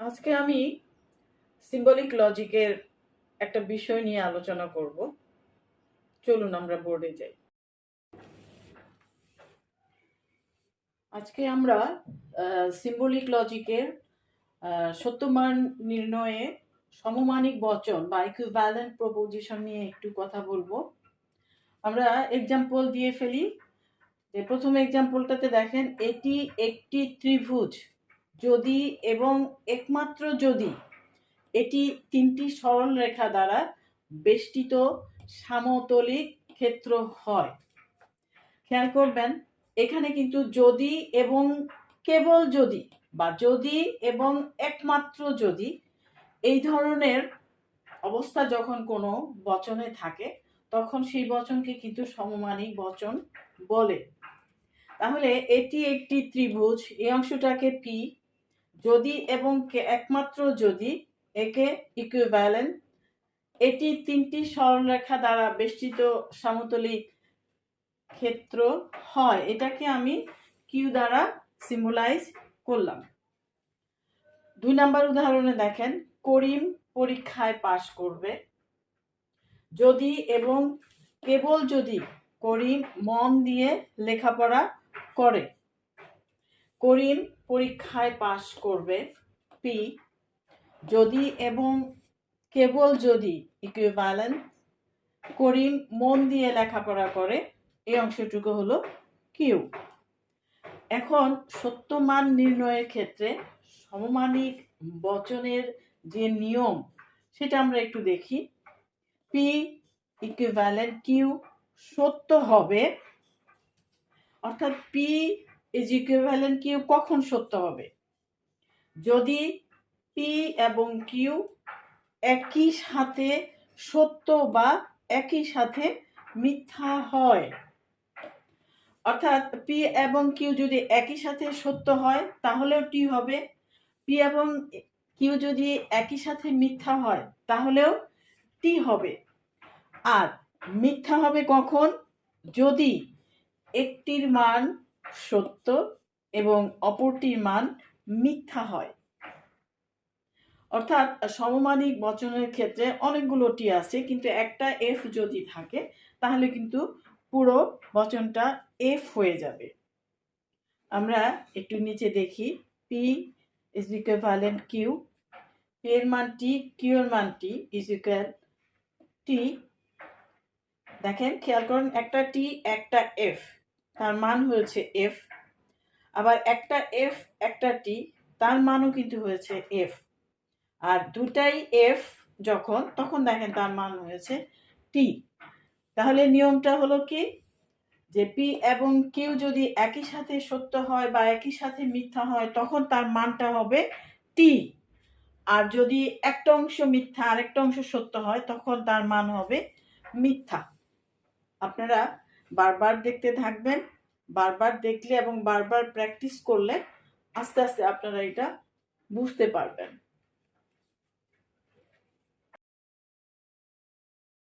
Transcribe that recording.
আজকে আমি সিম্বলিক লজিকের একটা বিষয় নিয়ে আলোচনা করব। চলুন আমরা বোর্ডে যাই। আজকে আমরা সিম্বলিক লজিকের সত্যমান নির্ণয়ে সমমানিক বচন বা ইকুইভ্যালেন্ট প্রপোজিশন নিয়ে একটু কথা বলবো। আমরা এক্সাম্পল দিয়ে ফেলি। যে প্রথম এক্সাম্পলটাতে দেখেন, এটি একটি ত্রিভুজ যদি এবং একমাত্র যদি এটি তিনটি সরল রেখা দ্বারা বেষ্টিত সমতলিক ক্ষেত্র হয়। খেয়াল করবেন, এখানে কিন্তু যদি এবং কেবল যদি বা যদি এবং একমাত্র যদি এই ধরনের অবস্থা যখন কোনো বচনে থাকে তখন সেই বচনকে কিন্তু সমমানিক বচন বলে। তাহলে এটি একটি ত্রিভুজ, এই অংশটাকে পি, যদি এবং একমাত্র যদি একে ইকুইভ্যালেন্ট, এটি তিনটি সরলরেখা দ্বারা বেষ্টিত সমতলিক ক্ষেত্র হয়। এটাকে আমি কিউ দ্বারা সিম্বলাইজ করলাম। 2 নাম্বার উদাহরণে দেখেন, করিম পরীক্ষায় পাশ করবে যদি এবং কেবল যদি করিম মন দিয়ে লেখাপড়া করে। করিম পরীক্ষায় পাশ করবে পি, যদি এবং কেবল যদি ইকুইভ্যালেন্ট করিম মন দিয়ে লেখাপড়া করে, এই অংশটুকু হলো কিউ। এখন সত্য মান নির্ণয়ের ক্ষেত্রে সমমানিক বচনের যে নিয়ম সেটা আমরা একটু দেখি। পি ইকুইভ্যালেন্ট কিউ সত্য হবে, অর্থাৎ পি ইজ ইকুইভ্যালেন্ট কিউ কখন সত্য হবে? যদি পি এবং কিউ একই সাথে সত্য বা একই সাথে মিথ্যা হয়। অর্থাৎ পি এবং কিউ যদি একই সাথে সত্য হয় তাহলেও টি হবে, পি এবং কিউ যদি একই সাথে মিথ্যা হয় তাহলেও টি হবে। আর মিথ্যা হবে কখন? যদি একটির মান সত্য এবং অপরটির মান মিথ্যা হয়। অর্থাৎ সমমানিক বচনের ক্ষেত্রে অনেকগুলো টি আছে, কিন্তু একটা এফ যদি থাকে তাহলে কিন্তু পুরো বচনটা এফ হয়ে যাবে। আমরা একটু নিচে দেখি, P is equivalent Q, P এর মান টি, কিউ এর মান টি ইজ ইকুয়াল টি। দেখেন, খেয়াল করুন, একটা টি একটা এফ, তার মান হয়েছে এফ। আবার একটা এফ একটা টি, তার মানও কিন্তু হয়েছে এফ। আর দুটাই এফ যখন, তখন দেখেন তার মান হয়েছে টি। তাহলে নিয়মটা হলো কি, যে পি এবং কিউ যদি একই সাথে সত্য হয় বা একই সাথে মিথ্যা হয় তখন তার মানটা হবে টি। আর যদি একটা অংশ মিথ্যা আর একটা অংশ সত্য হয় তখন তার মান হবে মিথ্যা। আপনারা বারবার দেখতে থাকবেন, বারবার দেখলে এবং বারবার প্র্যাকটিস করলে আস্তে আস্তে আপনারা এটা বুঝতে পারবেন।